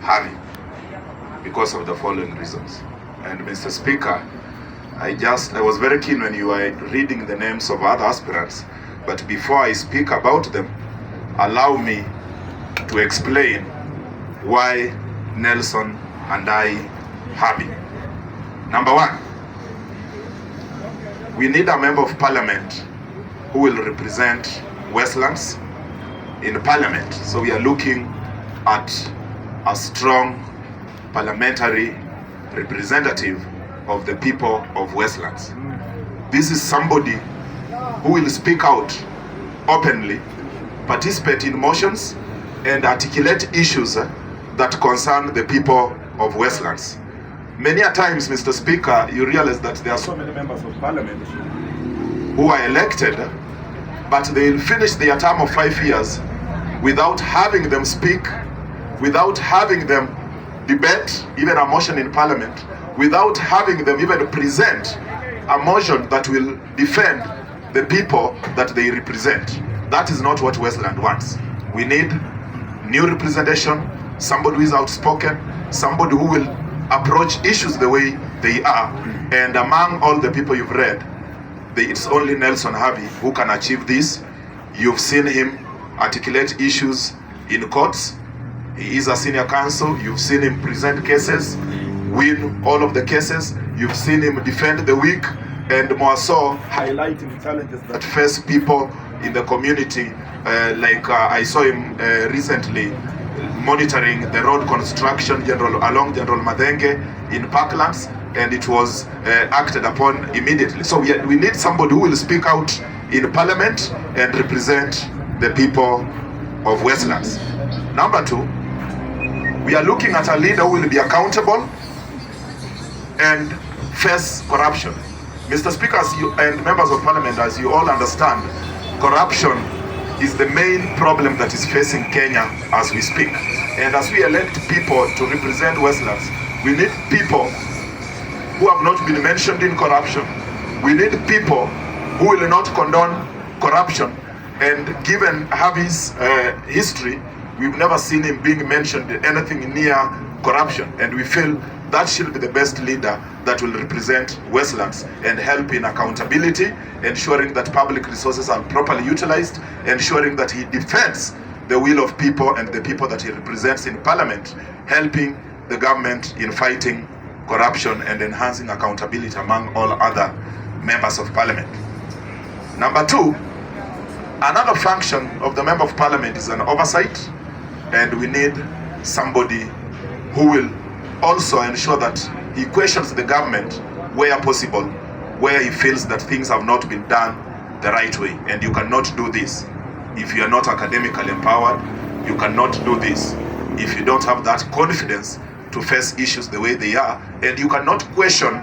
Harvey because of the following reasons. And Mr. Speaker, I was very keen when you were reading the names of other aspirants, but before I speak about them, allow me to explain why Nelson and I Harvey. Number one, we need a member of parliament who will represent Westlands in parliament. So we are looking at a strong parliamentary representative of the people of Westlands. This is somebody who will speak out openly, participate in motions, and articulate issues that concern the people of Westlands. Many a times, Mr. Speaker, you realize that there are so many members of parliament who are elected, but they will finish their term of 5 years without having them speak, without having them debate even a motion in parliament, without having them even present a motion that will defend the people that they represent. That is not what Westland wants. We need new representation, somebody who is outspoken, somebody who will approach issues the way they are. And among all the people you've read, it's only Nelson Harvey who can achieve this. You've seen him articulate issues in courts. He is a senior counsel. You've seen him present cases, win all of the cases. You've seen him defend the weak, and more so highlighting challenges that face people in the community. I saw him recently monitoring the road construction along General Madenge in Parklands, and it was acted upon immediately. So we need somebody who will speak out in parliament and represent the people of Westlands. Number two, we are looking at a leader who will be accountable and face corruption. Mr. Speaker, and members of parliament, as you all understand, corruption is the main problem that is facing Kenya as we speak. And as we elect people to represent Westlands, we need people who have not been mentioned in corruption. We need people who will not condone corruption. And given Harvey's history, we've never seen him being mentioned anything near corruption. And we feel that should be the best leader that will represent Westlands and help in accountability, ensuring that public resources are properly utilized, ensuring that he defends the will of people and the people that he represents in parliament, helping the government in fighting corruption and enhancing accountability among all other members of parliament. Number two, another function of the member of parliament is an oversight, and we need somebody who will also ensure that he questions the government where possible, where he feels that things have not been done the right way. And you cannot do this if you are not academically empowered. You cannot do this if you don't have that confidence to face issues the way they are. And you cannot question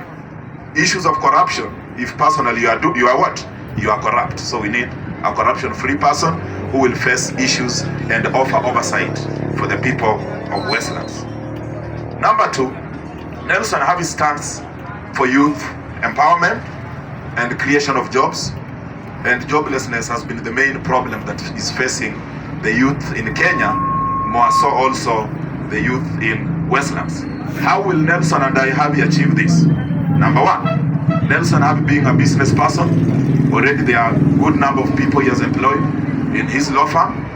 issues of corruption if personally you are what? You are corrupt. So we need a corruption-free person who will face issues and offer oversight for the people of Westlands. Number two, Nelson Harvey stands for youth empowerment and creation of jobs. And joblessness has been the main problem that is facing the youth in Kenya, more so also the youth in Westlands. How will Nelson and I Harvey achieve this? Number one, Nelson Harvey being a business person, already there are a good number of people he has employed in his law firm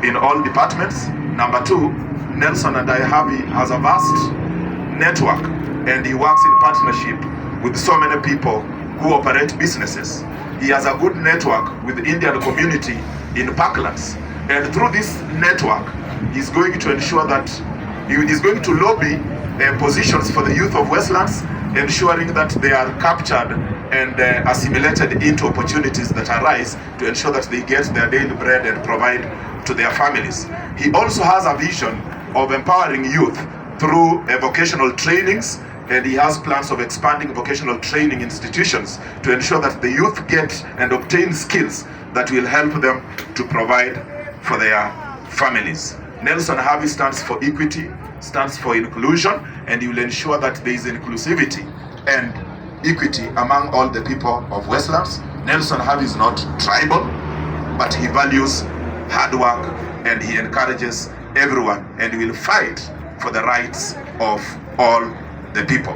in all departments. Number two, Nelson and I Harvey has a vast network, and he works in partnership with so many people who operate businesses. He has a good network with the Indian community in Parklands, and through this network he's going to ensure that he is going to lobby positions for the youth of Westlands, ensuring that they are captured and assimilated into opportunities that arise to ensure that they get their daily bread and provide to their families. He also has a vision of empowering youth through vocational trainings, and he has plans of expanding vocational training institutions to ensure that the youth get and obtain skills that will help them to provide for their families. Nelson Harvey stands for equity, stands for inclusion, and he will ensure that there is inclusivity and equity among all the people of Westlands. Nelson Harvey is not tribal, but he values hard work and he encourages everyone, and will fight for the rights of all the people.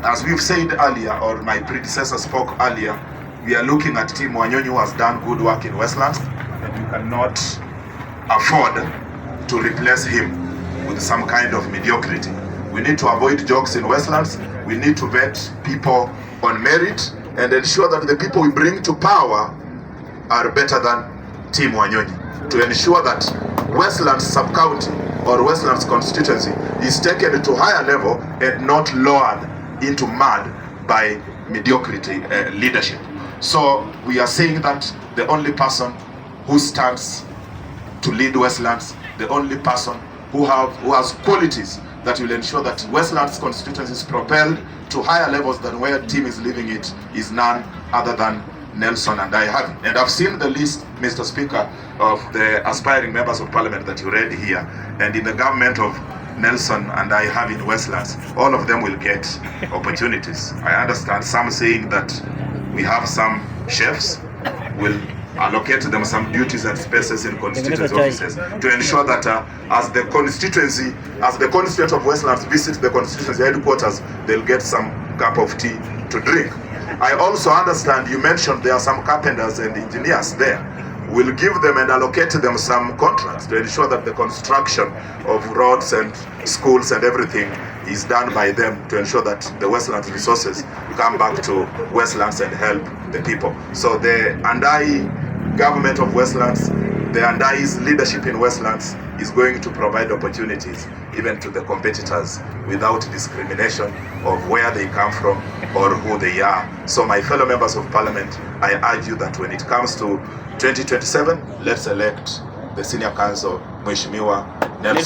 As we've said earlier, or my predecessor spoke earlier, we are looking at Team Wanyonyi, who has done good work in Westlands, and you cannot afford to replace him with some kind of mediocrity. We need to avoid jokes in Westlands. We need to vet people on merit and ensure that the people we bring to power are better than Team Wanyonyi, to ensure that Westlands sub-county or Westlands constituency is taken to higher level and not lowered into mud by mediocrity leadership. So we are saying that the only person who stands to lead Westlands, the only person who has qualities that will ensure that Westlands constituency is propelled to higher levels than where team is leaving it, is none other than Nelson and I have. And I've seen the list, Mr. Speaker, of the aspiring members of parliament that you read here. And in the government of Nelson and I have in Westlands, all of them will get opportunities. I understand some saying that we have some chefs, will allocate them some duties and spaces in constituency offices to ensure that as the constituent of Westlands visits the constituency headquarters, they'll get some cup of tea to drink. I also understand you mentioned there are some carpenters and engineers there. We'll give them and allocate them some contracts to ensure that the construction of roads and schools and everything is done by them, to ensure that the Westlands resources come back to Westlands and help the people. So the Andai government of Westlands, the Andai's leadership in Westlands is going to provide opportunities even to the competitors without discrimination of where they come from or who they are. So my fellow members of parliament, I urge you that when it comes to 2027, let's elect the senior counsel, Mheshimiwa Nelson.